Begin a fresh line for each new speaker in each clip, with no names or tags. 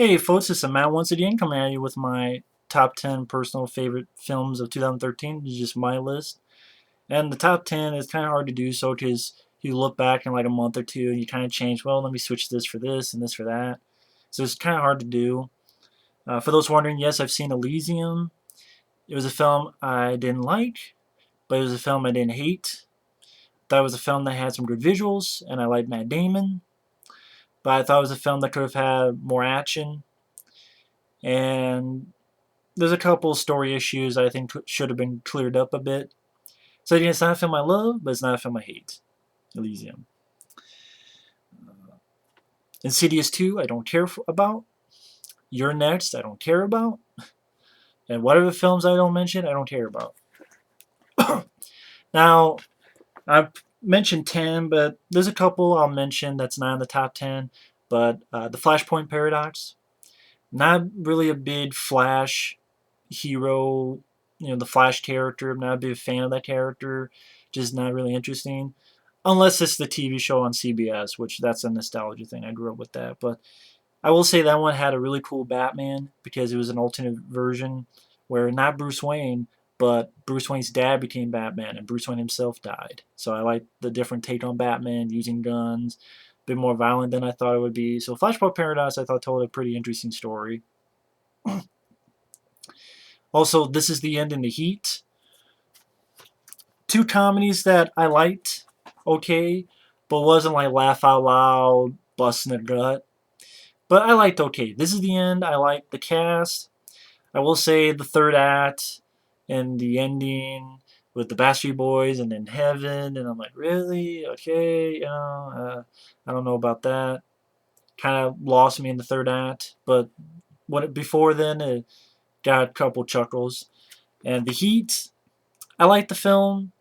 Hey folks, it's Matt once again coming at you with my top 10 personal favorite films of 2013. It's just my list. And the top 10 is kind of hard to do so because you look back in like a month or two and you kind of change, well, let me switch this for this and this for that. So it's kind of hard to do. For those wondering, yes, I've seen Elysium. It was a film I didn't like, but it was a film I didn't hate. Thought it was a film that had some good visuals, and I liked Matt Damon. But I thought it was a film that could have had more action, and there's a couple story issues I think should have been cleared up a bit. So again, it's not a film I love, but it's not a film I hate. Elysium. Insidious 2, I don't care about. You're Next, I don't care about. And whatever films I don't mention, I don't care about. Now, I've mentioned 10, but there's a couple I'll mention that's not in the top 10. But the Flashpoint Paradox, not really a big Flash hero, the Flash character. I'm not a big fan of that character. Just not really interesting. Unless it's the TV show on CBS, which that's a nostalgia thing. I grew up with that. But I will say that one had a really cool Batman because it was an alternate version where not Bruce Wayne, but Bruce Wayne's dad became Batman and Bruce Wayne himself died. So I like the different take on Batman using guns, a bit more violent than I thought it would be. So Flashpoint Paradox I thought told a pretty interesting story. Also, This Is the End and The Heat. Two comedies that I liked, okay, but wasn't like laugh out loud, busting a gut. But I liked okay. This Is the End. I liked the cast. I will say the third act and the ending with the Backstreet Boys and in heaven, and I'm like, really? Okay, I don't know about that. Kind of lost me in the third act, but before then, it got a couple chuckles. And The Heat, I like the film.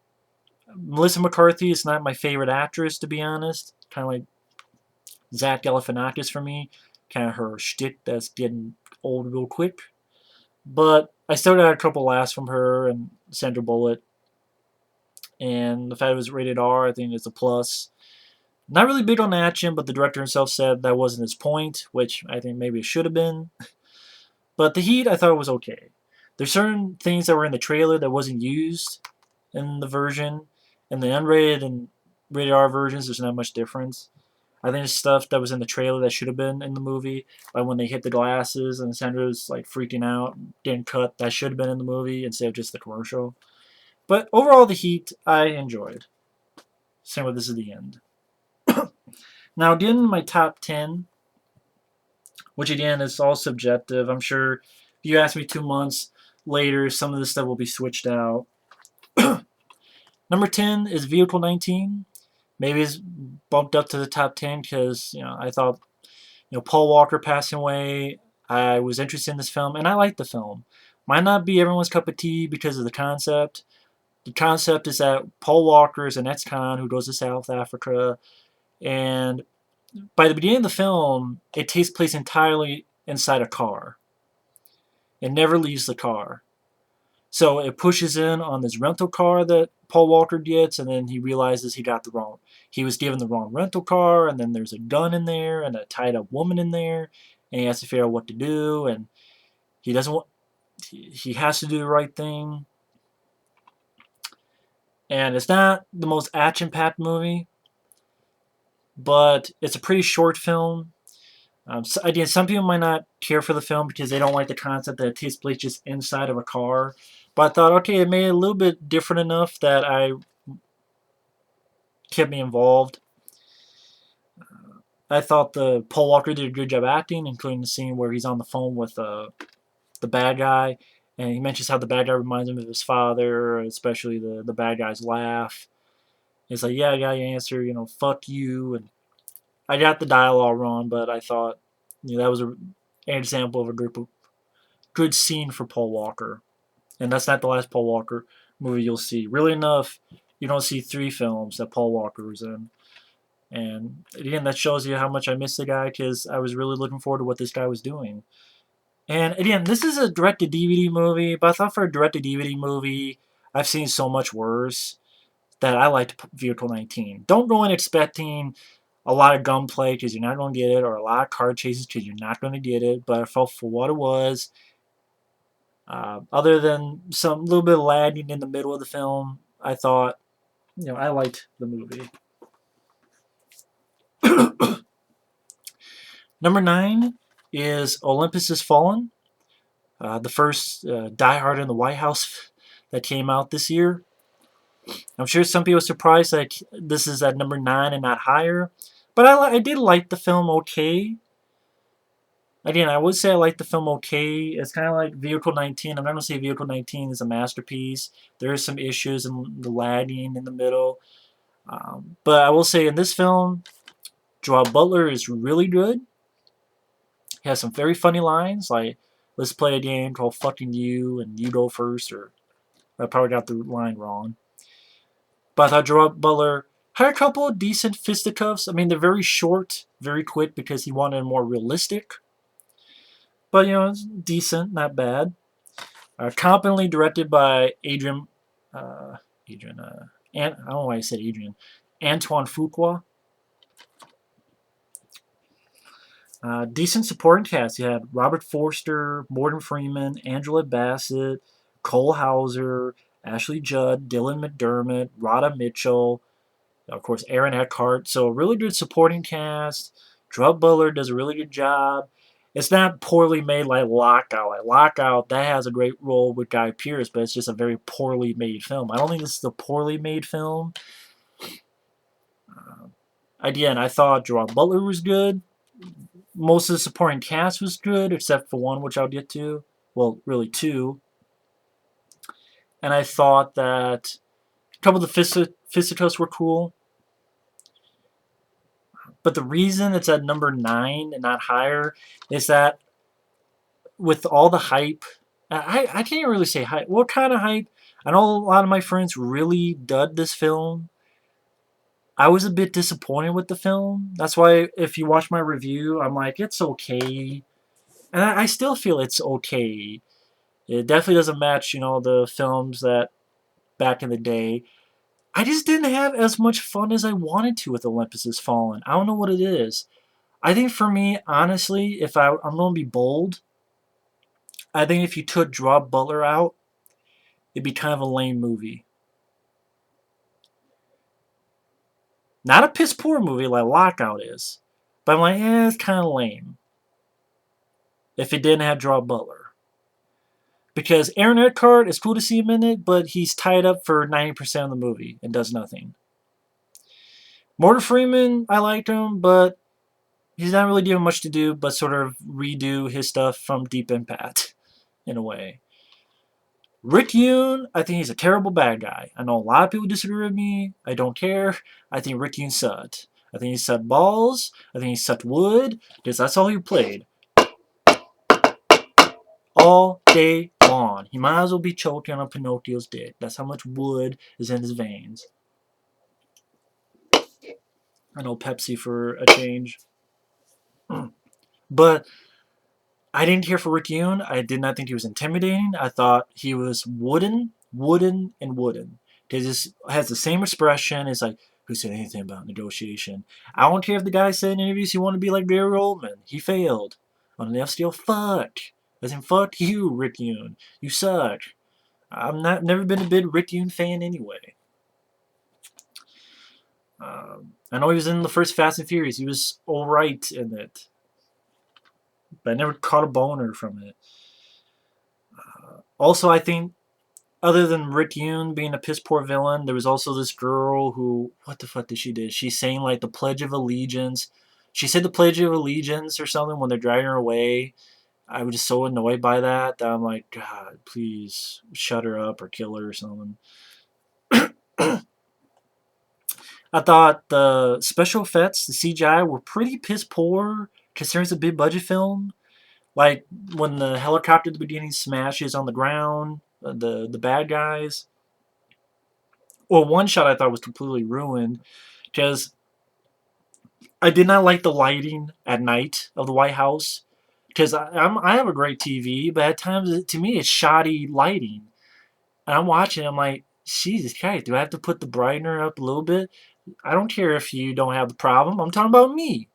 Melissa McCarthy is not my favorite actress, to be honest. Kind of like Zach Galifianakis for me. Kind of her shtick that's getting old real quick. But I still got a couple laughs from her and Sandra Bullock. And the fact it was rated R, I think it's a plus. Not really big on action, but the director himself said that wasn't his point, which I think maybe it should have been. But The Heat, I thought was okay. There's certain things that were in the trailer that wasn't used in the version. In the unrated and rated R versions, there's not much difference. I think there's stuff that was in the trailer that should have been in the movie. Like when they hit the glasses and Sandra's like freaking out, getting cut, that should have been in the movie instead of just the commercial. But overall, The Heat, I enjoyed. Same with This Is the End. Now, again, my top 10, which again is all subjective. I'm sure if you ask me 2 months later, some of this stuff will be switched out. Number 10 is Vehicle 19. Maybe it's bumped up to the top 10 because I thought Paul Walker passing away. I was interested in this film and I liked the film. Might not be everyone's cup of tea because of the concept. The concept is that Paul Walker is an ex-con who goes to South Africa, and by the beginning of the film, it takes place entirely inside a car. It never leaves the car. So it pushes in on this rental car that Paul Walker gets, and then he realizes he was given the wrong rental car, and then there's a gun in there and a tied up woman in there, and he has to figure out what to do, and he doesn't want, he has to do the right thing. And it's not the most action-packed movie, but it's a pretty short film. So again, some people might not care for the film because they don't like the concept that it takes place just inside of a car. But I thought, okay, it made it a little bit different enough that I kept me involved. I thought the Paul Walker did a good job acting, including the scene where he's on the phone with the bad guy, and he mentions how the bad guy reminds him of his father, especially the bad guy's laugh. It's like, yeah, I got your answer, fuck you. And I got the dialogue wrong, but I thought that was an example of a good scene for Paul Walker. And that's not the last Paul Walker movie you'll see. Really enough, you don't see 3 films that Paul Walker was in. And again, that shows you how much I miss the guy because I was really looking forward to what this guy was doing. And again, this is a direct-to-DVD movie, but I thought for a direct-to-DVD movie, I've seen so much worse that I liked Vehicle 19. Don't go in expecting a lot of gunplay because you're not going to get it, or a lot of car chases because you're not going to get it. But I felt for what it was. Other than some little bit of lagging in the middle of the film, I thought, I liked the movie. Number 9 is Olympus Has Fallen, the first Die Hard in the White House that came out this year. I'm sure some people are surprised that this is at number 9 and not higher, but I did like the film okay. Again, I would say I like the film okay. It's kind of like Vehicle 19. I'm not going to say Vehicle 19 is a masterpiece. There are some issues in the lagging in the middle. But I will say in this film, Gerard Butler is really good. He has some very funny lines, like, let's play a game called Fucking You, and you go first, or I probably got the line wrong. But I thought Gerard Butler had a couple of decent fisticuffs. I mean, they're very short, very quick, because he wanted more realistic. But, it's decent, not bad. Competently directed by Adrian, I don't know why I said Adrian, Antoine Fuqua. Decent supporting cast. You had Robert Forster, Morgan Freeman, Angela Bassett, Cole Hauser, Ashley Judd, Dylan McDermott, Rhoda Mitchell, of course, Aaron Eckhart. So a really good supporting cast. Gerard Butler does a really good job. It's not poorly made like Lockout. Like Lockout, that has a great role with Guy Pearce, but it's just a very poorly made film. I don't think this is a poorly made film. Again, I thought Gerard Butler was good. Most of the supporting cast was good, except for one, which I'll get to. Well, really two. And I thought that a couple of the fisticuffs were cool. But the reason it's at number 9 and not higher is that with all the hype, I can't really say hype. What kind of hype? I know a lot of my friends really dud this film. I was a bit disappointed with the film. That's why if you watch my review, I'm like, it's okay. And I still feel it's okay. It definitely doesn't match, the films that back in the day. I just didn't have as much fun as I wanted to with Olympus Has Fallen. I don't know what it is. I think for me, honestly, if I'm going to be bold, I think if you took Gerard Butler out, it'd be kind of a lame movie. Not a piss poor movie like Lockout is, but I'm like, it's kind of lame if it didn't have Gerard Butler. Because Aaron Eckhart, it's cool to see him in it, but he's tied up for 90% of the movie and does nothing. Morgan Freeman, I liked him, but he's not really given much to do but sort of redo his stuff from Deep Impact, in a way. Rick Yoon, I think he's a terrible bad guy. I know a lot of people disagree with me. I don't care. I think Rick Yoon sucked. I think he sucked balls. I think he sucked wood. Because that's all he played. All day long. He might as well be choking on Pinocchio's dick. That's how much wood is in his veins. I know Pepsi for a change. But I didn't care for Rick Yoon. I did not think he was intimidating. I thought he was wooden. He just has the same expression. It's like, who said anything about negotiation? I don't care if the guy said in interviews he wanted to be like Gary Oldman. He failed. On the F steel, fuck. As in, fuck you, Rick Yoon. You suck. Never been a big Rick Yoon fan anyway. I know he was in the first Fast and Furious. He was alright in it. But I never caught a boner from it. Also, I think, other than Rick Yoon being a piss poor villain, there was also this girl who, what the fuck did she do? She's saying like the Pledge of Allegiance. She said the Pledge of Allegiance or something when they're dragging her away. I was just so annoyed by that I'm like, God, please shut her up or kill her or something. I thought the special effects, the CGI, were pretty piss poor considering it's a big budget film. Like when the helicopter at the beginning smashes on the ground, the bad guys. Well, one shot I thought was completely ruined because I did not like the lighting at night of the White House because I have a great TV, but at times to me it's shoddy lighting, and I'm watching. I'm like, Jesus Christ, do I have to put the brightener up a little bit? I don't care if you don't have the problem. I'm talking about me.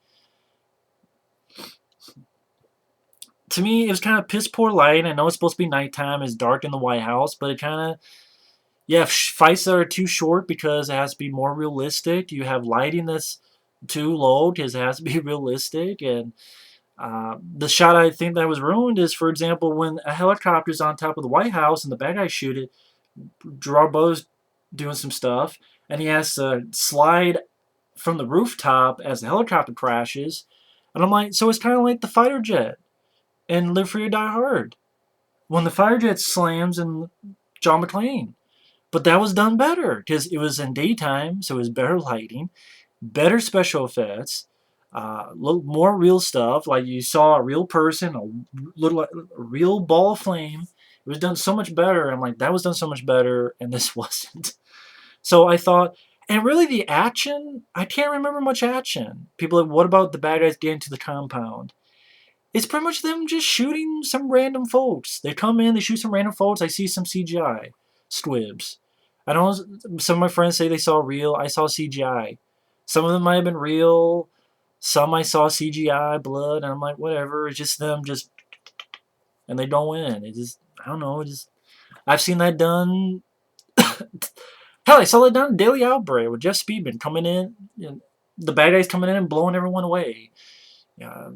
To me, it was kind of piss poor light. I know it's supposed to be nighttime. It's dark in the White House, but it kind of, yeah, fights that are too short because it has to be more realistic. You have lighting that's too low because it has to be realistic. And the shot I think that was ruined is, for example, when a helicopter's on top of the White House and the bad guys shoot it, Gerard Butler's doing some stuff, and he has to slide from the rooftop as the helicopter crashes. And I'm like, so it's kind of like the fighter jet in Live Free or Die Hard when the fighter jet slams and John McClane. But that was done better because it was in daytime, so it was better lighting, better special effects, a little more real stuff. Like you saw a real person, a real ball of flame. It was done so much better. I'm like, that was done so much better, and this wasn't. So I thought, and really the action, I can't remember much action. People are like, what about the bad guys getting to the compound? It's pretty much them just shooting some random folks. They come in, they shoot some random folks. I see some CGI squibs. I know some of my friends say they saw real. I saw CGI. Some of them might have been real. Some I saw CGI blood, and I'm like, whatever. It's just them, just and they don't win. It just, I don't know. It just, I've seen that done. Hell, I saw that done in Daily Outbreak with Jeff Speedman coming in, you know, the bad guys coming in and blowing everyone away. Yeah,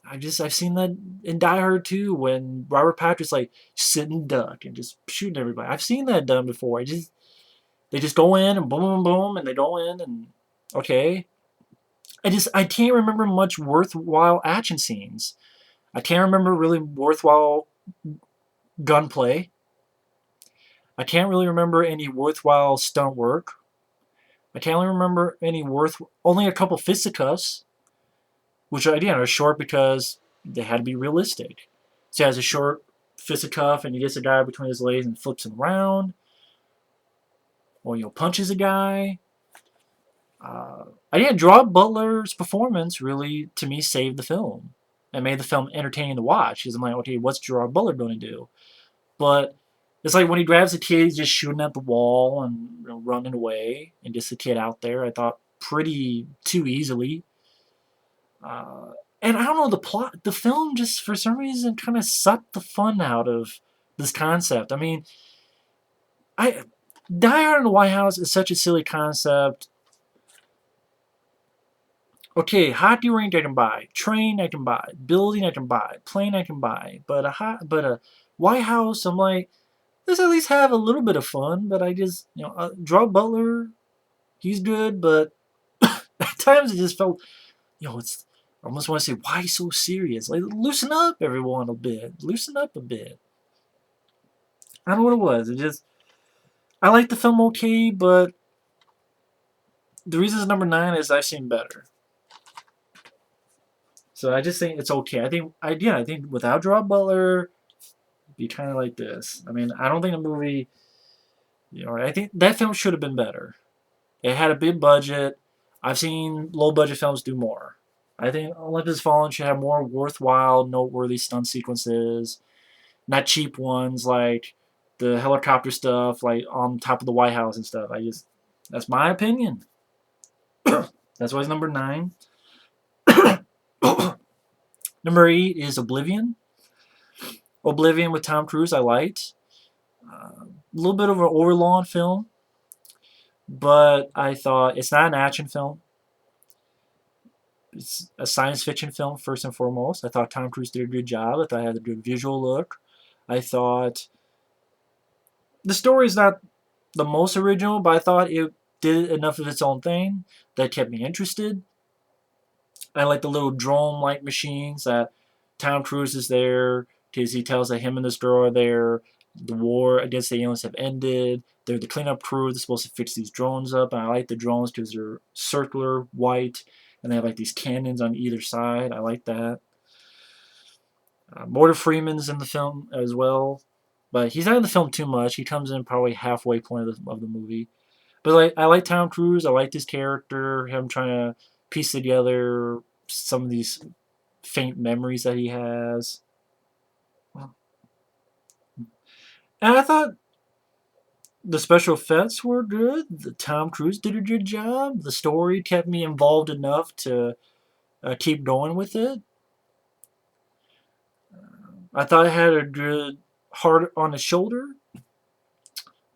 I've seen that in Die Hard 2 when Robert Patrick's like sitting duck and just shooting everybody. I've seen that done before. They just go in and boom boom boom and they go in and okay. I can't remember much worthwhile action scenes. I can't remember really worthwhile gunplay. I can't really remember any worthwhile stunt work. I can't really remember any only a couple fisticuffs, which again are short because they had to be realistic. So he has a short fisticuff and he gets a guy between his legs and flips him around, or punches a guy. Again, Gerard Butler's performance really, to me, saved the film and made the film entertaining to watch. Because I'm like, okay, what's Gerard Butler going to do? But it's like when he grabs the kid, he's just shooting at the wall and running away, and just the kid out there. I thought pretty too easily. And I don't know, the plot, the film just for some reason kind of sucked the fun out of this concept. I mean, I Die Hard in the White House is such a silly concept. Okay, hockey rink I can buy, train I can buy, building I can buy, plane I can buy, but a White House, I'm like, let's at least have a little bit of fun. But I just, Gerard Butler, he's good, but at times it just felt, it's, I almost want to say, why so serious? Like, loosen up, everyone, a bit. Loosen up a bit. I don't know what it was. It just, I like the film okay, but the reason it's number 9 is I've seen better. So I just think it's okay. I think without Gerard Butler, it'd be kind of like this. I mean, I don't think the movie, I think that film should have been better. It had a big budget. I've seen low budget films do more. I think Olympus Fallen should have more worthwhile, noteworthy stunt sequences, not cheap ones like the helicopter stuff, like on top of the White House and stuff. That's my opinion. That's why it's number 9. Number 8 is Oblivion. Oblivion with Tom Cruise, I liked. A little bit of an overlong film, but I thought it's not an action film. It's a science fiction film first and foremost. I thought Tom Cruise did a good job. I thought it had a good visual look. I thought the story is not the most original, but I thought it did enough of its own thing that kept me interested. I like the little drone-like machines that Tom Cruise is there because he tells that him and this girl are there. The war against the aliens have ended. They're the cleanup crew. They're supposed to fix these drones up. And I like the drones because they're circular, white, and they have like these cannons on either side. I like that. Morgan Freeman's in the film as well, but he's not in the film too much. He comes in probably halfway point of the movie. But like, I like Tom Cruise. I like his character. Him trying to piece together some of these faint memories that he has. And I thought The special effects were good. The Tom Cruise did a good job. The story kept me involved enough to keep going with it. I thought it had a good heart on the shoulder.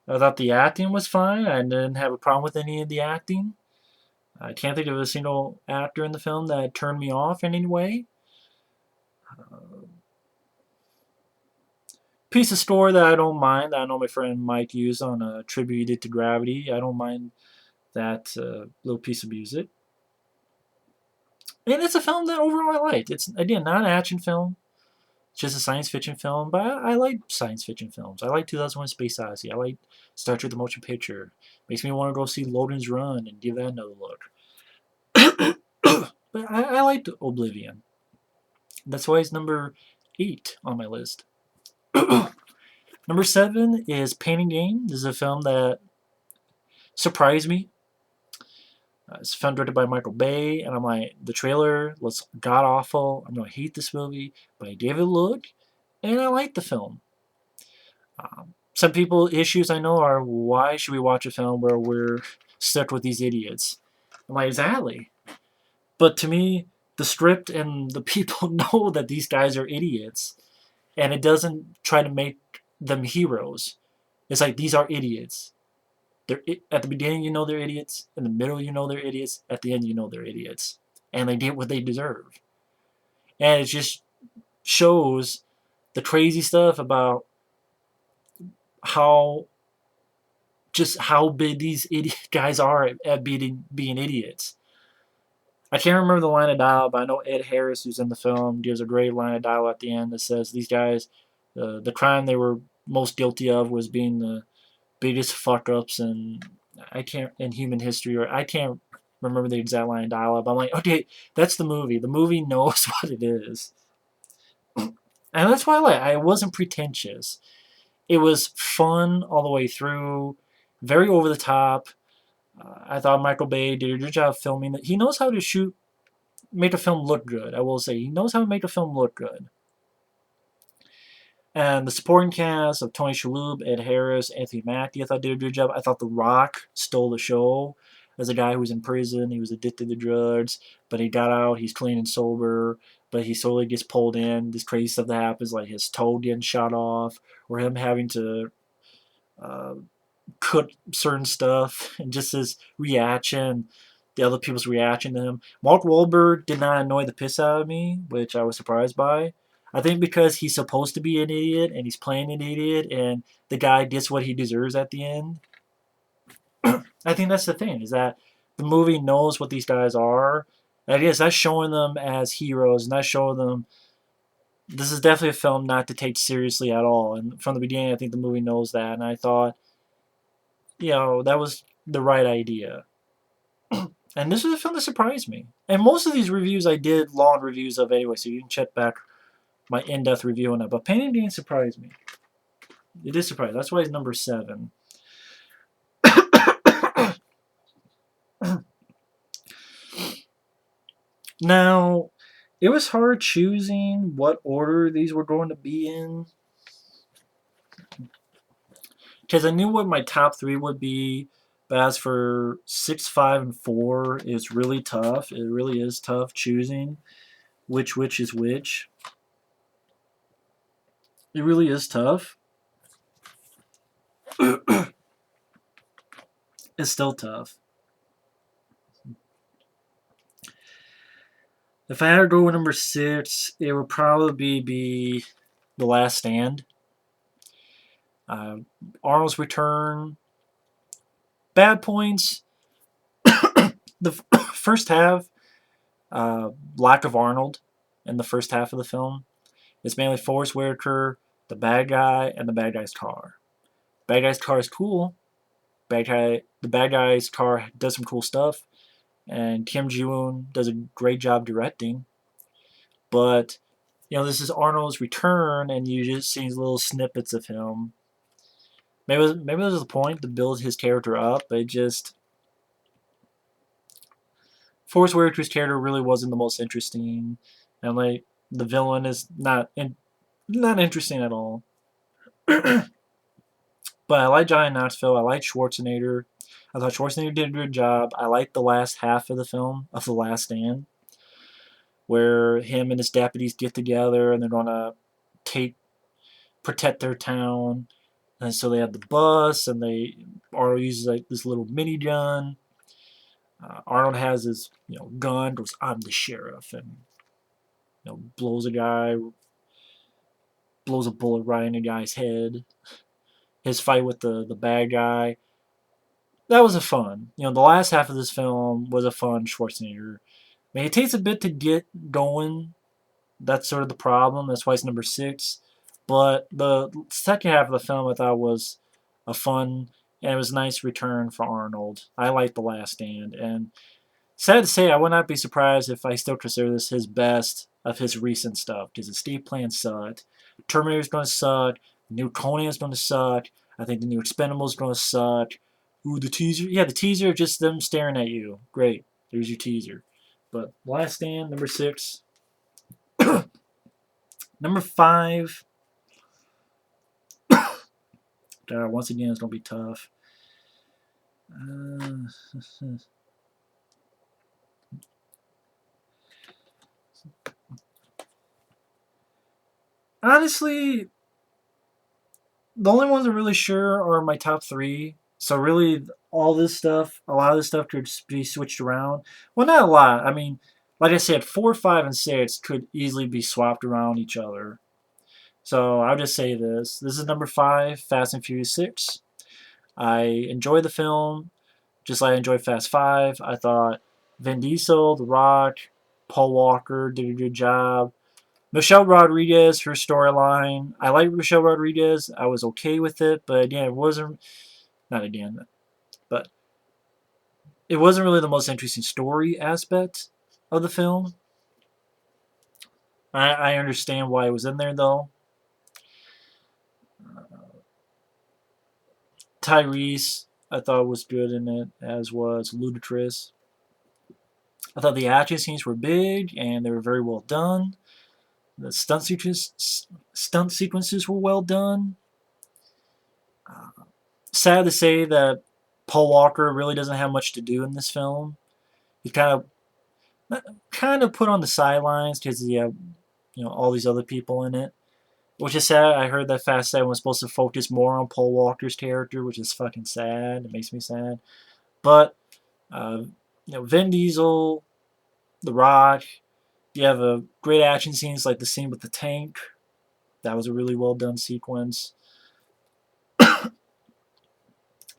I thought the acting was fine. I didn't have a problem with any of the acting. I can't think of a single actor in the film that turned me off in any way. Piece of score that I don't mind, that I know my friend Mike used on a tribute to Gravity. I don't mind that little piece of music. And it's a film that overall I liked. It's, again, not an action film. It's just a science fiction film, but I like science fiction films. I like 2001 Space Odyssey. I like Star Trek the Motion Picture. Makes me want to go see Logan's Run and give that another look. But I liked Oblivion. That's why it's number 8 on my list. Number 7 is Painting Game. This is a film that surprised me. It's a film directed by Michael Bay, and I'm like, the trailer looks god awful. I'm gonna hate this movie, but I gave it a look, and I liked the film. Some people issues I know are, why should we watch a film where we're stuck with these idiots? I'm like, exactly. But to me, the script and the people know that these guys are idiots, and it doesn't try to make them heroes. It's like, these are idiots. They're, at the beginning, you know they're idiots. In the middle, you know they're idiots. At the end, you know they're idiots. And they get what they deserve. And it just shows the crazy stuff about how big these idiot guys are at being idiots. I can't remember the line of dialogue, but I know Ed Harris, who's in the film, gives a great line of dialogue at the end that says these guys, the crime they were most guilty of was being the biggest fuck ups in human history, or I can't remember the exact line of dialogue. But I'm like, okay, that's the movie. The movie knows what it is, and that's why I wasn't pretentious. It was fun all the way through, very over the top. I thought Michael Bay did a good job filming it. He knows how to make a film look good. I will say he knows how to make a film look good. And the supporting cast of Tony Shalhoub, Ed Harris, Anthony Mackie, I thought did a good job. I thought The Rock stole the show as a guy who was in prison. He was addicted to drugs, but he got out. He's clean and sober, but he slowly gets pulled in. This crazy stuff that happens, like his toe getting shot off, or him having to uh, cook certain stuff, and just his reaction, the other people's reaction to him. Mark Wahlberg did not annoy the piss out of me, which I was surprised by. I think because he's supposed to be an idiot and he's playing an idiot, and the guy gets what he deserves at the end. I think that's the thing, is that the movie knows what these guys are. And yes, that's showing them as heroes, and that's showing them this is definitely a film not to take seriously at all. And from the beginning, I think the movie knows that, and I thought, that was the right idea. And this was a film that surprised me. And most of these reviews I did long reviews of anyway, so you can check back my in-depth review on that. But Painting Game surprised me. It is surprising. That's why it's number 7. Now, it was hard choosing what order these were going to be in, because I knew what my top 3 would be. But as for 6, 5, and 4, it's really tough. It really is tough choosing which is which. It really is tough. It's still tough. If I had to go with number 6, it would probably be The Last Stand. Arnold's return. Bad points. The first half, lack of Arnold in the first half of the film. It's mainly Forrest Whitaker, the bad guy, and the bad guy's car. Bad guy's car is cool. The bad guy's car does some cool stuff, and Kim Ji-woon does a great job directing. But this is Arnold's return, and you just see little snippets of him. Maybe there's the point to build his character up, but it just Forrest Whitaker's character really wasn't the most interesting, and the villain is not interesting at all. But I like Johnny Knoxville. I like Schwarzenegger. I thought Schwarzenegger did a good job. I liked the last half of the film, of The Last Stand, where him and his deputies get together and they're gonna take protect their town. And so they have the bus, and Arnold uses like this little minigun. Arnold has his gun, goes, "I'm the sheriff," and blows a bullet right in a guy's head. His fight with the bad guy, that was a fun. The last half of this film was a fun Schwarzenegger. I mean, it takes a bit to get going. That's sort of the problem. That's why it's number 6. But the second half of the film I thought was a fun, and it was a nice return for Arnold. I like The Last Stand, and sad to say, I would not be surprised if I still consider this his best of his recent stuff, because Escape Plan sucked, Terminator's going to suck, the new Conan is going to suck, I think the new Expendables is going to suck. Ooh, the teaser? Yeah, the teaser, just them staring at you. Great. There's your teaser. But Last Stand, number 6. Number 5. Once again, it's going to be tough. Honestly, the only ones I'm really sure are my top 3. So really, all this stuff, a lot of this stuff could be switched around. Well, not a lot. I mean, like I said, 4, 5, and 6 could easily be swapped around each other. So I'll just say this. This is number 5, Fast and Furious 6. I enjoy the film, just like I enjoyed Fast 5. I thought Vin Diesel, The Rock, Paul Walker did a good job. Michelle Rodriguez, her storyline, I like Michelle Rodriguez. I was okay with it, but again, it wasn't, not again, but it wasn't really the most interesting story aspect of the film. I understand why it was in there, though. Tyrese, I thought was good in it, as was Ludacris. I thought the action scenes were big, and they were very well done. The stunt sequences were well done. Sad to say that Paul Walker really doesn't have much to do in this film. He's kind of put on the sidelines because you have all these other people in it, which is sad. I heard that Fast 7 was supposed to focus more on Paul Walker's character, which is fucking sad. It makes me sad. But Vin Diesel, The Rock. You have a great action scenes like the scene with the tank. That was a really well done sequence.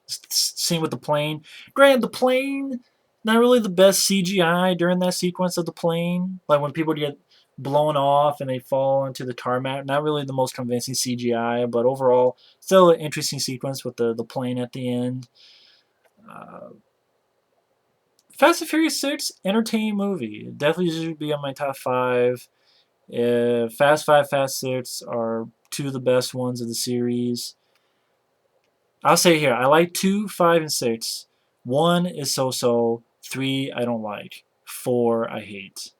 Scene with the plane. Granted, the plane, not really the best CGI during that sequence of the plane. Like when people get blown off and they fall into the tarmac. Not really the most convincing CGI, but overall, still an interesting sequence with the plane at the end. Fast and Furious 6, entertaining movie. It definitely should be on my top 5. Fast 5, Fast 6 are 2 of the best ones of the series. I'll say here, I like 2, 5, and 6. 1 is so-so. 3, I don't like. 4, I hate.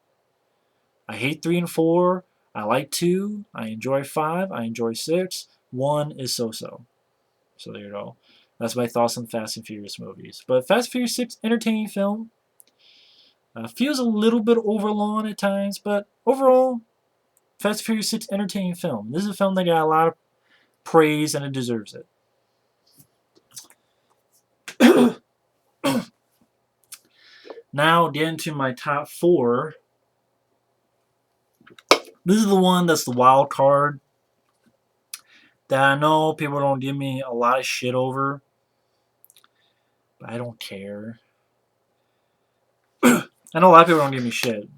I hate 3 and 4. I like 2. I enjoy 5. I enjoy 6. 1 is so-so. So there you go. That's my thoughts on Fast and Furious movies. But Fast and Furious 6, entertaining film. Feels a little bit overlong at times, but overall, Fast and Furious 6, entertaining film. This is a film that got a lot of praise, and it deserves it. Now, getting to my top 4. This is the one that's the wild card that I know people don't give me a lot of shit over, but I don't care. I know a lot of people don't give me shit,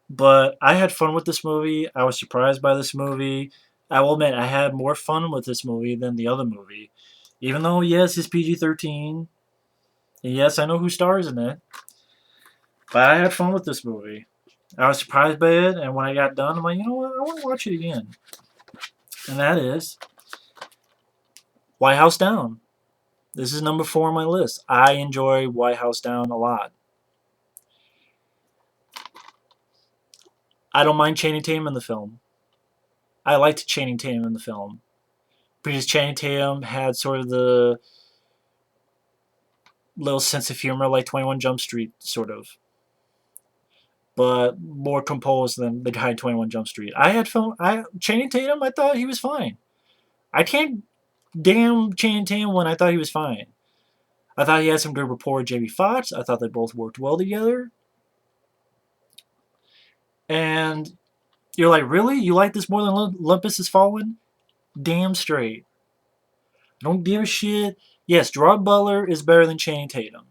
but I had fun with this movie. I was surprised by this movie. I will admit, I had more fun with this movie than the other movie. Even though, yes, it's PG-13, and yes, I know who stars in it, but I had fun with this movie. I was surprised by it, and when I got done, I'm like, you know what, I want to watch it again. And that is White House Down. This is number 4 on my list. I enjoy White House Down a lot. I don't mind Channing Tatum in the film. I liked Channing Tatum in the film. because Channing Tatum had sort of the little sense of humor like 21 Jump Street, sort of, but more composed than the guy in 21 Jump Street. Channing Tatum, I thought he was fine. I can't damn Channing Tatum when I thought he was fine. I thought he had some good rapport with Jamie Foxx. I thought they both worked well together. And you're like, really? You like this more than Olympus Has Fallen? Damn straight. Don't give a shit. Yes, Gerard Butler is better than Channing Tatum.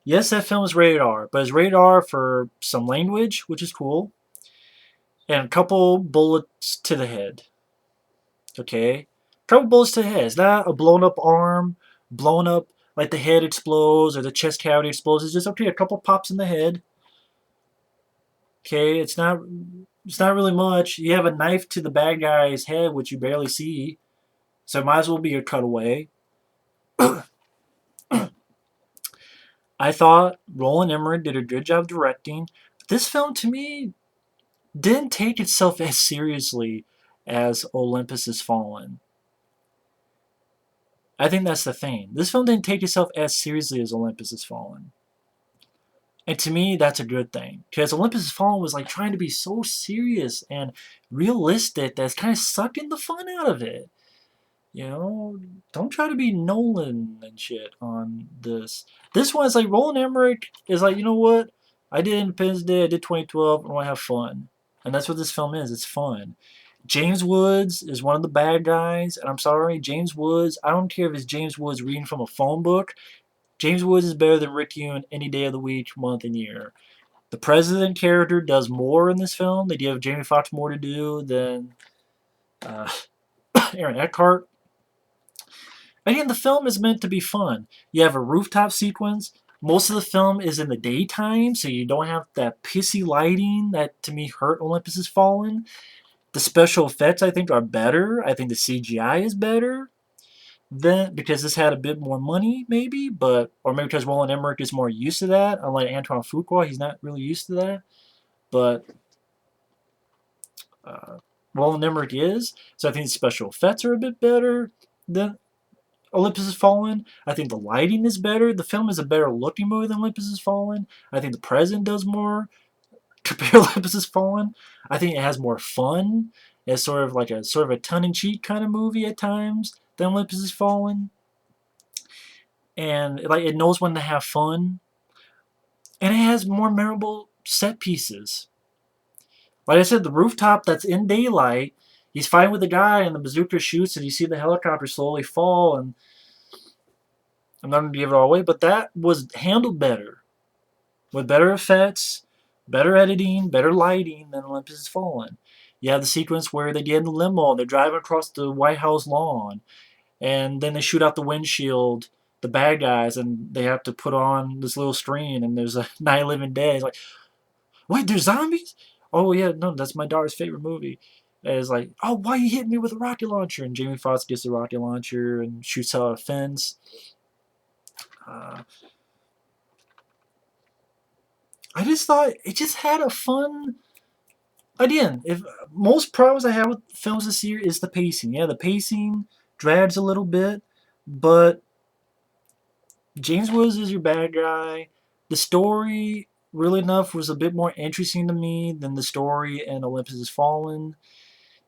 Yes, that film is rated R, but it's rated R for some language, which is cool, and a couple bullets to the head. Okay? A couple bullets to the head. It's not a blown up arm, blown up like the head explodes or the chest cavity explodes. It's just okay, a couple pops in the head. Okay, it's not really much. You have a knife to the bad guy's head, which you barely see, so it might as well be a cutaway. I thought Roland Emmerich did a good job directing. This film, to me, didn't take itself as seriously as Olympus Has Fallen. I think that's the thing. This film didn't take itself as seriously as Olympus Has Fallen. And to me, that's a good thing. Because Olympus Has Fallen was like trying to be so serious and realistic that it's kind of sucking the fun out of it. You know, don't try to be Nolan and shit on this. This one is like Roland Emmerich is like, you know what? I did Independence Day, I did 2012, I want to have fun. And that's what this film is. It's fun. James Woods is one of the bad guys, and I'm sorry, James Woods, I don't care if it's James Woods reading from a phone book. James Woods is better than Rick Yune any day of the week, month, and year. The president character does more in this film. They give Jamie Foxx more to do than Aaron Eckhart. Again, the film is meant to be fun. You have a rooftop sequence. Most of the film is in the daytime, so you don't have that pissy lighting that, to me, hurt Olympus Has Fallen. The special effects, I think, are better. I think the CGI is better. Then, because this had a bit more money, maybe, or maybe because Roland Emmerich is more used to that. Unlike Antoine Fuqua, he's not really used to that. But Roland Emmerich is. So I think the special effects are a bit better than Olympus Has Fallen. I think the lighting is better. The film is a better looking movie than Olympus Has Fallen. I think the president does more compared to Olympus Has Fallen. I think it has more fun. It's sort of a tongue-in-cheek kind of movie at times than Olympus Has Fallen. And it knows when to have fun. And it has more memorable set pieces. Like I said, the rooftop that's in daylight, he's fighting with the guy and the bazooka shoots and you see the helicopter slowly fall, and I'm not going to give it all away, but that was handled better. With better effects, better editing, better lighting than Olympus Has Fallen. You have the sequence where they get in the limo and they're driving across the White House lawn, and then they shoot out the windshield, the bad guys, and they have to put on this little screen, and there's a Night of Living Dead. It's like, wait, there's zombies? Oh yeah, no, that's my daughter's favorite movie. And it's like, oh, why you hitting me with a rocket launcher? And Jamie Foxx gets the rocket launcher and shoots out a fence. I just thought it just had a fun. Again, if most problems I have with films this year is the pacing. Yeah, the pacing drags a little bit, but James Woods is your bad guy. The story, really enough, was a bit more interesting to me than the story in Olympus Has Fallen.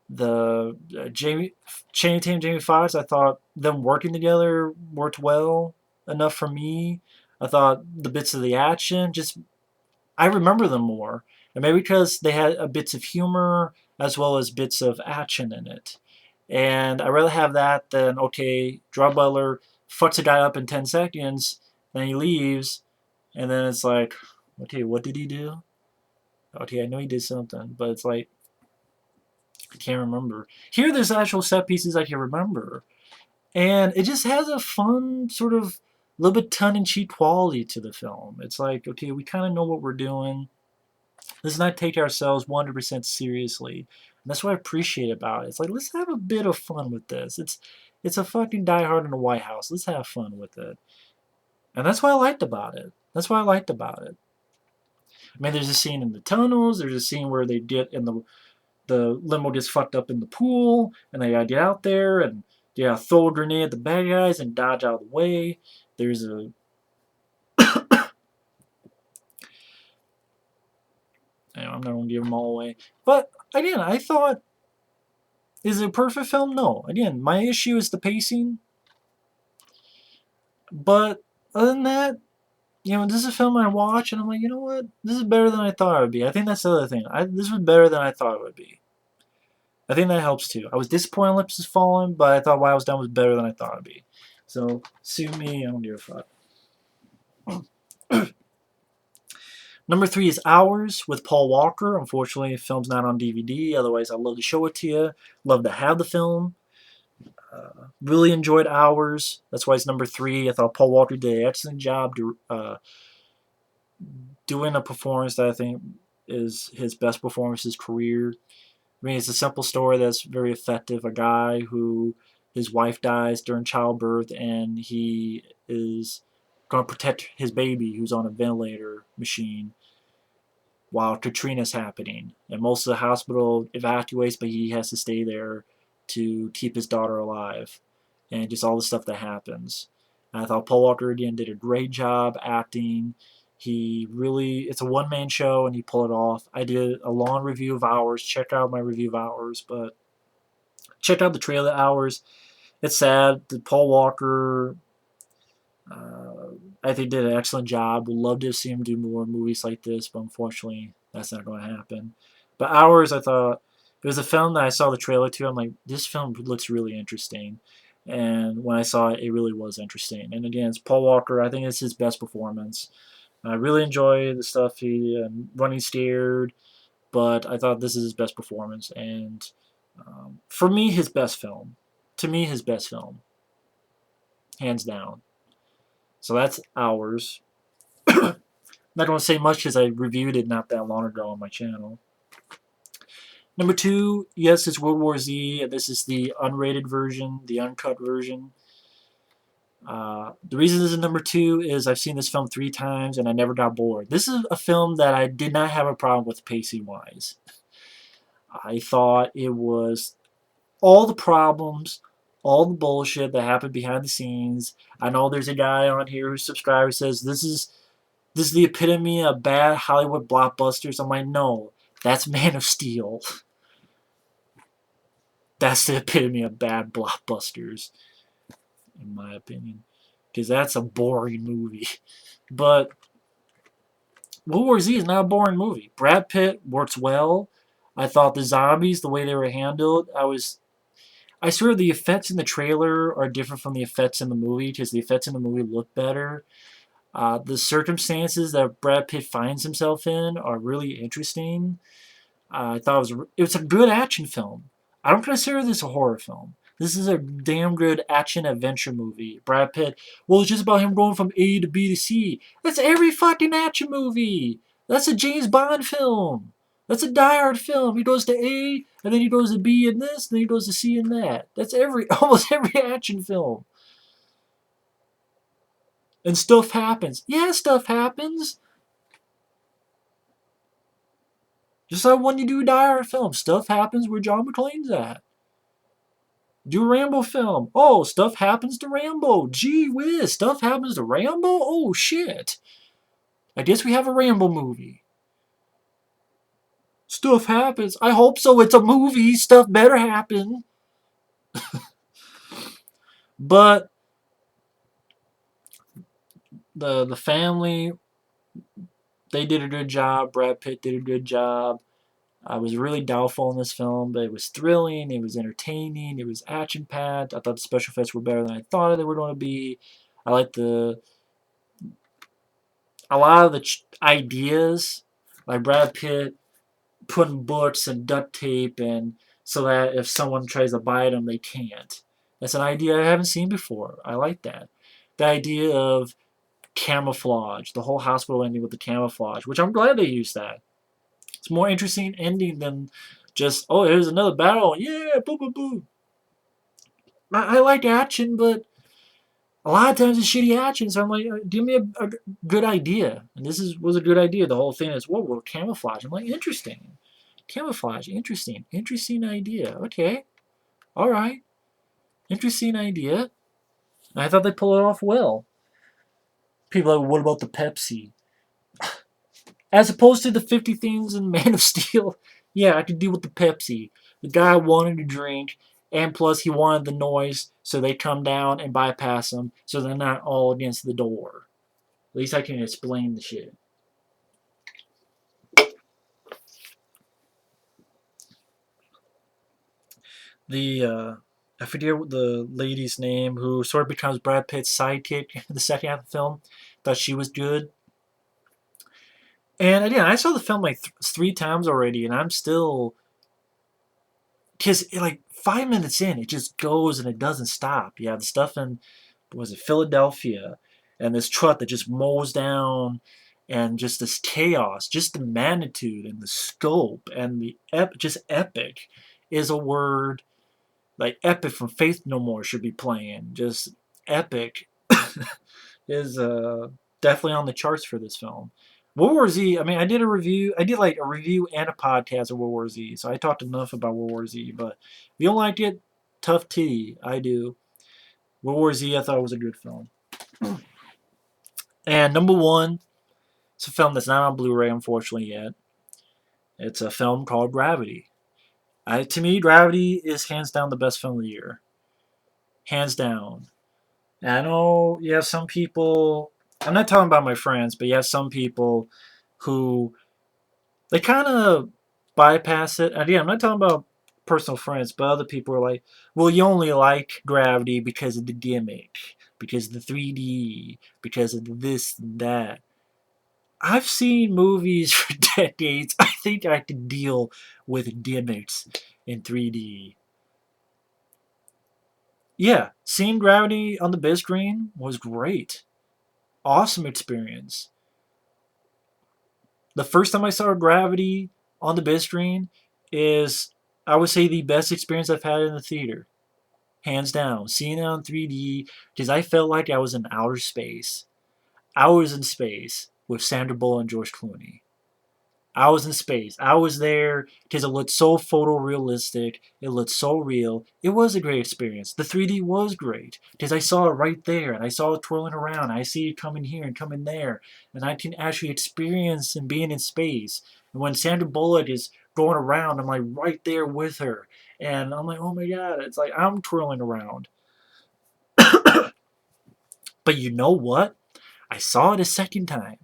The Channing Tatum, Jamie Foxx, I thought them working together worked well enough for me. I thought the bits of the action, I remember them more. And maybe because they had bits of humor as well as bits of action in it. And I'd rather have that than, okay, Gerard Butler fucks a guy up in 10 seconds, then he leaves, and then it's like, okay, what did he do? Okay, I know he did something, but it's like, I can't remember. Here, there's actual set pieces I can remember. And it just has a fun, sort of, little bit tongue-in-cheek quality to the film. It's like, okay, we kind of know what we're doing. Let's not take ourselves 100% seriously. And that's what I appreciate about it. It's like, let's have a bit of fun with this. It's a fucking Die Hard in the White House. Let's have fun with it. And that's what I liked about it. That's what I liked about it. I mean, there's a scene in the tunnels. There's a scene where they get in the limo gets fucked up in the pool, and they gotta get out there, and Yeah, throw a grenade at the bad guys and dodge out of the way. There's a I'm not gonna give them all away. But again, I thought, is it a perfect film? No. Again, my issue is the pacing. But other than that, this is a film I watch and I'm like, you know what? This is better than I thought it would be. I think that's the other thing. This was better than I thought it would be. I think that helps too. I was disappointed Olympus has fallen, but I thought Why I Was Done was better than I thought it'd be. So sue me, I don't give a fuck. Number 3 is Hours with Paul Walker. Unfortunately, the film's not on DVD. Otherwise, I'd love to show it to you. Love to have the film. Really enjoyed Hours. That's why it's number 3. I thought Paul Walker did an excellent job doing a performance that I think is his best performance of his career. I mean, it's a simple story that's very effective. A guy who his wife dies during childbirth, and he is going to protect his baby who's on a ventilator machine while Katrina's happening. And most of the hospital evacuates, but he has to stay there to keep his daughter alive. And just all the stuff that happens. And I thought Paul Walker again did a great job acting. It's a one-man show and he pulled it off. I did a long review of Hours. Check out my review of Hours, but check out the trailer Hours. It's sad that Paul Walker, I think, did an excellent job. Would love to see him do more movies like this, but unfortunately, that's not going to happen. But Hours, I thought, it was a film that I saw the trailer to. I'm like, this film looks really interesting. And when I saw it, it really was interesting. And again, it's Paul Walker. I think it's his best performance. I really enjoy the stuff he Running Scared, but I thought this is his best performance. And for me, his best film. To me, his best film. Hands down. So that's Hours. Not going to say much because I reviewed it not that long ago on my channel. Number 2, yes, it's World War Z. This is the unrated version, the uncut version. The reason this is number 2 is I've seen this film 3 times and I never got bored. This is a film that I did not have a problem with pacing-wise. I thought it was all the problems, all the bullshit that happened behind the scenes. I know there's a guy on here who's subscribed who says this is the epitome of bad Hollywood blockbusters. I'm like, no, that's Man of Steel. That's the epitome of bad blockbusters, in my opinion. Because that's a boring movie. But World War Z is not a boring movie. Brad Pitt works well. I thought the zombies, the way they were handled, I swear the effects in the trailer are different from the effects in the movie because the effects in the movie look better. The circumstances that Brad Pitt finds himself in are really interesting. I thought it was a good action film. I don't consider this a horror film. This is a damn good action adventure movie. Brad Pitt, well, it's just about him going from A to B to C. That's every fucking action movie. That's a James Bond film. That's a Die Hard film. He goes to A, and then he goes to B in this, and then he goes to C in that. That's almost every action film. And stuff happens. Yeah, stuff happens. Just like when you do a Die Hard film, stuff happens where John McClane's at. Do a Rambo film. Oh, stuff happens to Rambo. Gee whiz, stuff happens to Rambo? Oh, shit. I guess we have a Rambo movie. Stuff happens. I hope so. It's a movie. Stuff better happen. But the family, they did a good job. Brad Pitt did a good job. I was really doubtful in this film, but it was thrilling, it was entertaining, it was action-packed. I thought the special effects were better than I thought they were going to be. I liked a lot of the ideas, like Brad Pitt putting books and duct tape and so that if someone tries to bite them, they can't. That's an idea I haven't seen before. I like that. The idea of camouflage, the whole hospital ending with the camouflage, which I'm glad they used that. It's more interesting ending than just, oh, here's another battle. Yeah, boom, boom, boom. I like action, but a lot of times it's shitty action. So I'm like, give me a good idea. And was a good idea. The whole thing is, whoa, we're camouflage. I'm like, interesting. Camouflage, interesting. Interesting idea. Okay. All right. Interesting idea. I thought they pulled it off well. People are like, what about the Pepsi? As opposed to the 50 things in Man of Steel, yeah, I could deal with the Pepsi. The guy wanted to drink, and plus he wanted the noise, so they come down and bypass him, so they're not all against the door. At least I can explain the shit. I forget the lady's name who sort of becomes Brad Pitt's sidekick in the second half of the film. Thought she was good. And again, I saw the film like 3 times already, and I'm still because like 5 minutes in, it just goes and it doesn't stop. You have the stuff in was it Philadelphia, and this truck that just mows down, and just this chaos, just the magnitude and the scope and the just epic is a word like epic from Faith No More should be playing. Just epic is definitely on the charts for this film. World War Z. I mean, I did a review. I did like a review and a podcast of World War Z, so I talked enough about World War Z. But if you don't like it, tough tea. I do. World War Z. I thought it was a good film. And number one, it's a film that's not on Blu-ray, unfortunately yet. It's a film called Gravity. To me, Gravity is hands down the best film of the year. Hands down. And I know you have some people. I'm not talking about my friends, but you have some people who they kind of bypass it. And yeah, I'm not talking about personal friends, but other people are like, well, you only like Gravity because of the gimmick, because of the 3D, because of this and that. I've seen movies for decades. I think I can deal with gimmicks in 3D. Yeah, seeing Gravity on the big screen was great. Awesome experience. The first time I saw Gravity on the big screen is, I would say, the best experience I've had in the theater. Hands down. Seeing it on 3D, because I felt like I was in outer space. I was in space with Sandra Bullock and George Clooney. I was in space. I was there because it looked so photorealistic. It looked so real. It was a great experience. The 3D was great because I saw it right there and I saw it twirling around. I see it coming here and coming there. And I can actually experience and being in space. And when Sandra Bullock is going around, I'm like right there with her. And I'm like, oh my God, it's like I'm twirling around. But you know what? I saw it a second time.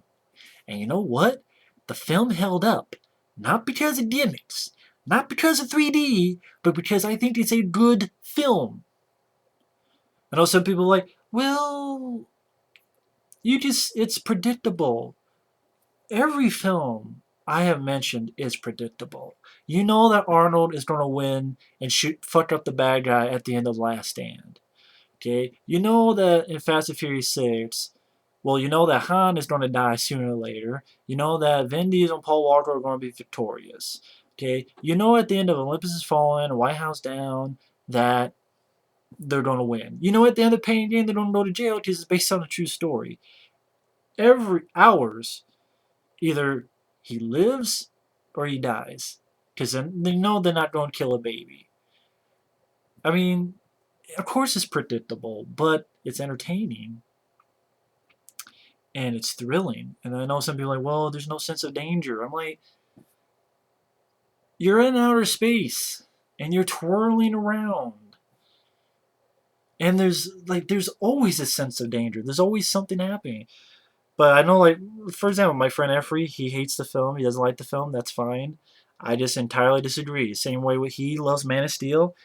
And you know what? The film held up. Not because of gimmicks, not because of 3D, but because I think it's a good film. I know some people are like, well, it's predictable. Every film I have mentioned is predictable. You know that Arnold is going to win and fuck up the bad guy at the end of Last Stand. Okay? You know that in Fast and Furious 6, well, you know that Han is going to die sooner or later. You know that Vin Diesel and Paul Walker are going to be victorious. Okay? You know at the end of Olympus Has Fallen, White House Down, that they're going to win. You know at the end of Pain Game, they're going to go to jail because it's based on a true story. Every hours, either he lives or he dies. Because they know they're not going to kill a baby. I mean, of course it's predictable, but it's entertaining. And it's thrilling. And I know some people are like, well, there's no sense of danger. I'm like, you're in outer space and you're twirling around. And there's always a sense of danger. There's always something happening. But I know, like, for example, my friend Effrey, he hates the film. He doesn't like the film. That's fine. I just entirely disagree. Same way with he loves Man of Steel.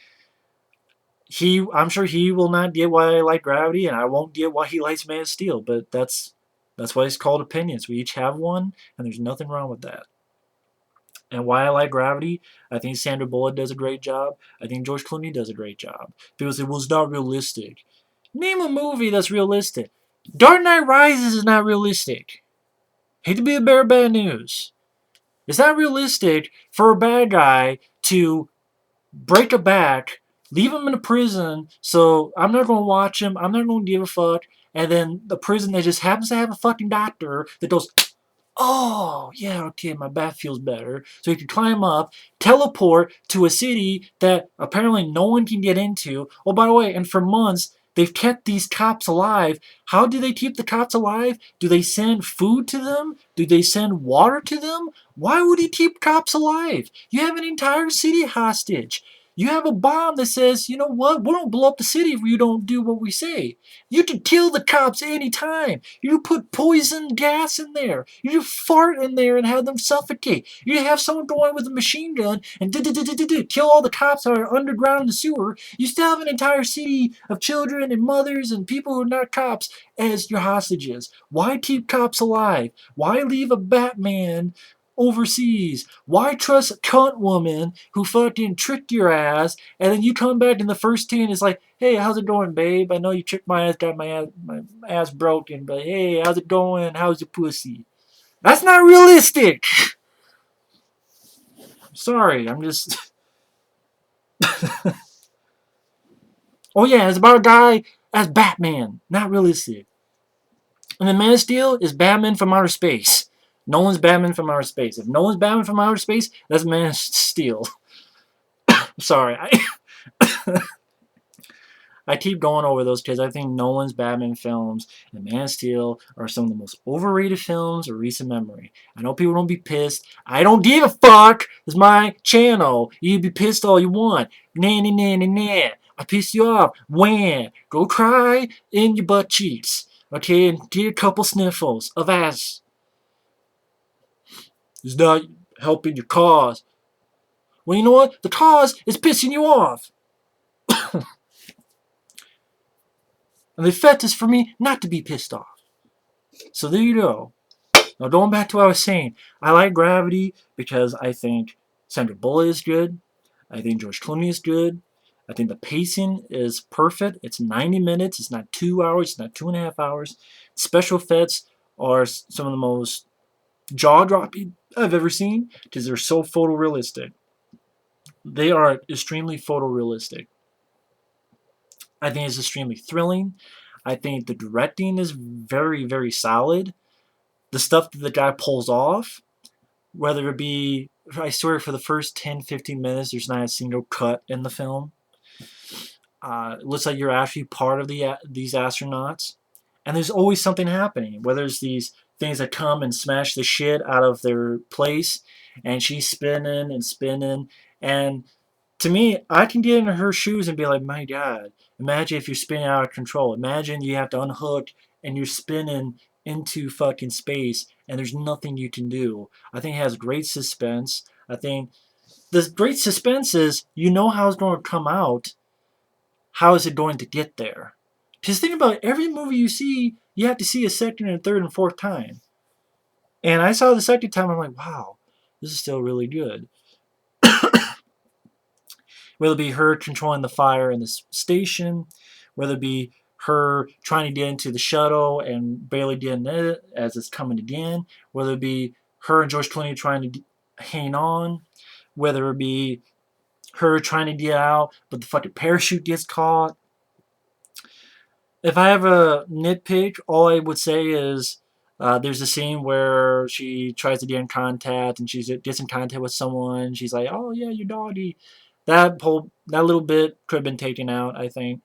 I'm sure he will not get why I like Gravity, and I won't get why he likes Man of Steel. But that's why it's called opinions. We each have one, and there's nothing wrong with that. And why I like Gravity, I think Sandra Bullock does a great job. I think George Clooney does a great job. People say, well, it's not realistic. Name a movie that's realistic. Dark Knight Rises is not realistic. Hate to be a bearer of bad news. It's not realistic for a bad guy to break a back, leave him in a prison, so I'm not going to watch him, I'm not going to give a fuck, and then the prison that just happens to have a fucking doctor that goes, Oh, yeah, okay, my back feels better. So you can climb up, teleport to a city that apparently no one can get into. Oh, by the way, and for months, they've kept these cops alive. How do they keep the cops alive? Do they send food to them? Do they send water to them? Why would he keep cops alive? You have an entire city hostage. You have a bomb that says, you know what, we don't blow up the city if you don't do what we say. You can kill the cops anytime. You put poison gas in there. You fart in there and have them suffocate. You have someone go in with a machine gun and kill all the cops that are underground in the sewer. You still have an entire city of children and mothers and people who are not cops as your hostages. Why keep cops alive? Why leave a Batman overseas? Why trust a cunt woman who fucking tricked your ass and then you come back in the first scene and it's like, hey, how's it going, babe? I know you tricked my ass, got my ass broken, but hey, how's it going? How's your pussy? That's not realistic. Sorry, I'm just. Oh yeah, it's about a guy as Batman. Not realistic. And then Man of Steel is Batman from outer space. No one's Batman from outer space. If no one's Batman from outer space, that's Man of Steel. Sorry, I keep going over those because I think Nolan's Batman films and Man of Steel are some of the most overrated films of recent memory. I know people don't be pissed. I don't give a fuck. It's my channel. You be pissed all you want. Nah, nah, nah, nah, nah. I pissed you off. Wham. Go cry in your butt cheeks. Okay, and get a couple sniffles of ass. It's not helping your cause. Well, you know what? The cause is pissing you off. And the effect is for me not to be pissed off. So there you go. Now going back to what I was saying, I like Gravity because I think Sandra Bullock is good. I think George Clooney is good. I think the pacing is perfect. It's 90 minutes. It's not 2 hours. It's not 2.5 hours. Special effects are some of the most jaw-dropping I've ever seen because they're so photorealistic. They are extremely photorealistic. I think it's extremely thrilling. I think the directing is very, very solid. The stuff that the guy pulls off, whether it be, I swear for the first 10, 15 minutes, there's not a single cut in the film. It looks like you're actually part of these astronauts. And there's always something happening, whether it's these things that come and smash the shit out of their place, and she's spinning and spinning. And to me, I can get into her shoes and be like, my God, imagine if you're spinning out of control. Imagine you have to unhook and you're spinning into fucking space and there's nothing you can do. I think it has great suspense. I think the great suspense is you know how it's going to come out. How is it going to get there? Because think about it, every movie you see, you have to see a second and third and fourth time. And I saw the second time, I'm like, wow, this is still really good. Whether it be her controlling the fire in the station, whether it be her trying to get into the shuttle and barely getting it as it's coming again, whether it be her and George Clooney trying to hang on, whether it be her trying to get out, but the fucking parachute gets caught. If I have a nitpick, all I would say is there's a scene where she tries to get in contact and she gets in contact with someone. She's like, "Oh yeah, your doggy." That little bit could have been taken out, I think.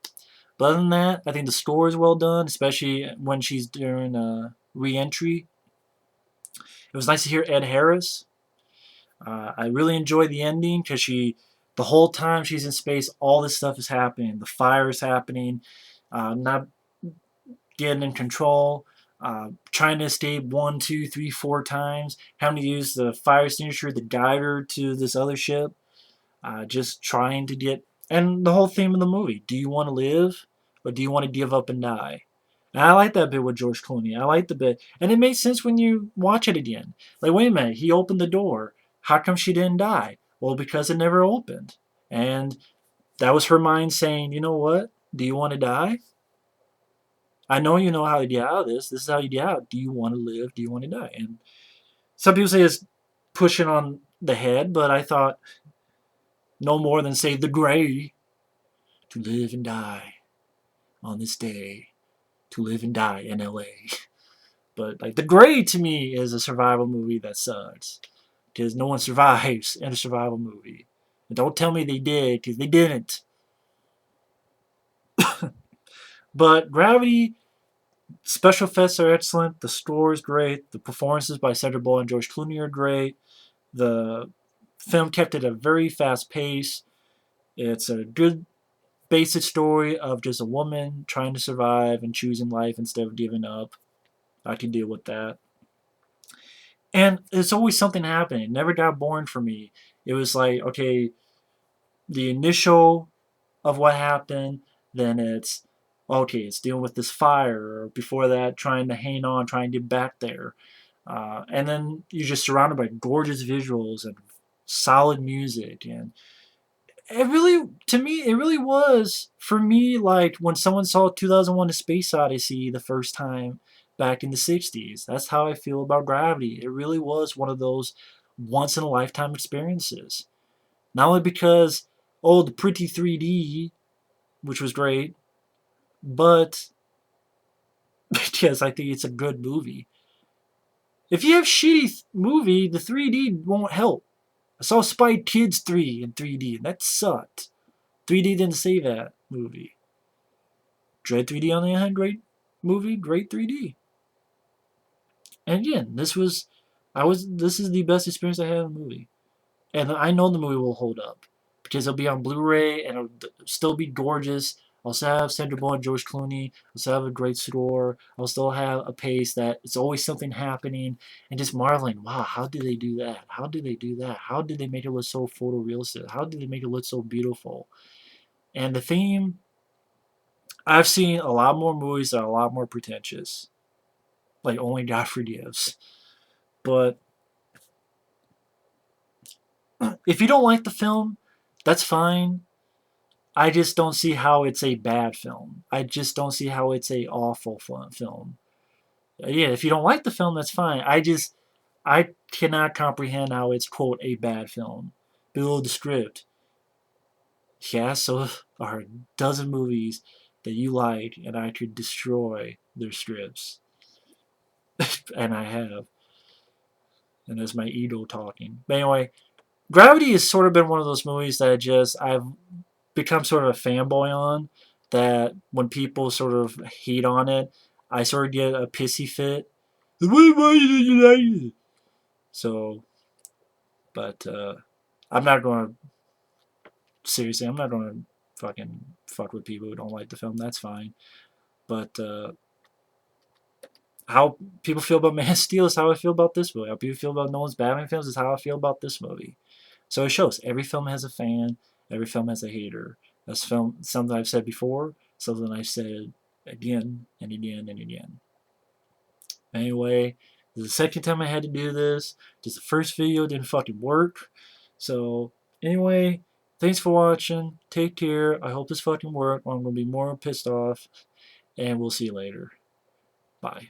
But other than that, I think the score is well done, especially when she's doing re-entry. It was nice to hear Ed Harris. I really enjoyed the ending because the whole time she's in space, all this stuff is happening. The fire is happening. Not getting in control, trying to escape 1, 2, 3, 4 times, having to use the fire extinguisher to guide her to this other ship, just trying to get. And the whole theme of the movie: do you want to live, or do you want to give up and die? And I like that bit with George Clooney. I like the bit, and it makes sense when you watch it again. Like, wait a minute, he opened the door. How come she didn't die? Well, because it never opened, and that was her mind saying, you know what? Do you want to die? I know you know how to get out of this. This is how you get out. Do you want to live? Do you want to die? And some people say it's pushing on the head, but I thought no more than say the gray to live and die on this day, to live and die in LA. But like The Grey to me is a survival movie that sucks because no one survives in a survival movie. And don't tell me they did because they didn't. But Gravity, special effects are excellent. The score is great. The performances by Sandra Bullock and George Clooney are great. The film kept at a very fast pace. It's a good basic story of just a woman trying to survive and choosing life instead of giving up. I can deal with that. And there's always something happening. It never got boring for me. It was like, okay, the initial of what happened, then it's, okay, it's dealing with this fire, or before that, trying to hang on, trying to get back there. And then you're just surrounded by gorgeous visuals and solid music. And it really, to me, it really was, for me, like when someone saw 2001 A Space Odyssey the first time back in the 60s. That's how I feel about Gravity. It really was one of those once in a lifetime experiences. Not only because, oh, the pretty 3D, which was great, but because I think it's a good movie. If you have shitty movie, the 3D won't help. I saw Spy Kids 3 in 3D, and that sucked. 3D didn't save that movie. Dread 3D on the other hand, great movie, great 3D. And again, this is the best experience I had in a movie. And I know the movie will hold up because it'll be on Blu-ray and it'll still be gorgeous. I'll still have Sandra Bullock and George Clooney. I'll still have a great score. I'll still have a pace that it's always something happening and just marveling. Wow, how did they do that? How did they do that? How did they make it look so photorealistic? How did they make it look so beautiful? And the theme, I've seen a lot more movies that are a lot more pretentious, like Only God Forgives. But if you don't like the film, that's fine. I just don't see how it's a bad film. I just don't see how it's a awful film. Yeah, if you don't like the film, that's fine. I cannot comprehend how it's quote a bad film. Below the script, yeah, so are a dozen movies that you like, and I could destroy their scripts, and I have, and that's my ego talking. But anyway, Gravity has sort of been one of those movies that I've become sort of a fanboy on, that when people sort of hate on it, I sort of get a pissy fit. Why did you like it? So, but I'm not going to, seriously, I'm not going to fucking fuck with people who don't like the film. That's fine. But how people feel about Man of Steel is how I feel about this movie. How people feel about Nolan's Batman films is how I feel about this movie. So it shows every film has a fan, every film has a hater. That's something I've said before, something I've said again and again and again. Anyway, this is the second time I had to do this. Just the first video didn't fucking work. So anyway, thanks for watching. Take care. I hope this fucking worked, or I'm gonna be more pissed off. And we'll see you later. Bye.